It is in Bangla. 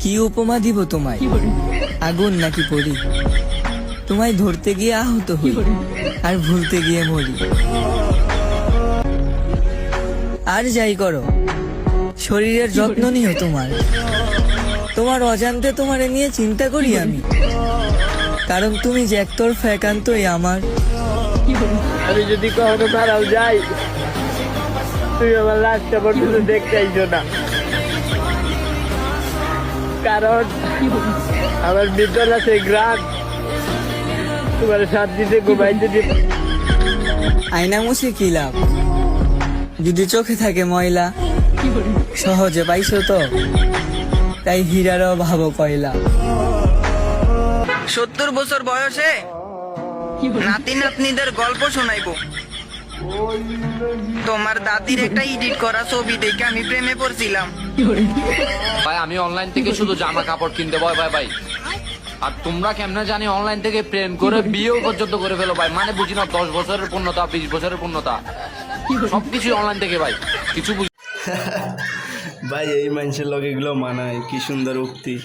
কি উপমা দিব তোমায়, আগুন নাকি পড়ি? তোমায় ধরতে গিয়ে আহত হই আর ভুলতে গিয়ে মরি। আর যাই করো শরীরের যত্ন নিও তোমার, তোমার অজান্তে তোমারে নিয়ে চিন্তা করি আমি, কারণ তুমি যে একতরফা একান্তই আমার। আমি যদি কখনো মারাও যাই, তুমি আমার লাশটা পর্যন্ত দেখতে আইছো না, কারণ আমার ভিতর আছে গ্রাম তোমার শান্তিতে ঘুমাইতে দিবে। আয়না মুছে কি লাভ যদি চোখে থাকে ময়লা, সহজে পাইছো তো তাই হীরারও ভাবো কয়লা। 70 বছর বয়সে নাতি নাতনিদের গল্প শোনাইবো, তোমার দাদির একটা এডিট করা ছবি দেখে আমি প্রেমে পড়ছিলাম। ভাই আমি অনলাইন থেকে শুধু জামা কাপড় কিনতে ভয় ভাই ভাই, আর তোমরা কেমনে জানি অনলাইন থেকে প্রেম করে বিয়েও পর্যন্ত করে ফেলো ভাই। মানে বুঝি না 10 বছরের পূর্ণতা, 20 বছরের পূর্ণতা, সবকিছু অনলাইন থেকে ভাই, কিছু বুঝি। ভাই এই মানুষের লগে এগুলো মানায়, কি সুন্দর উক্তি।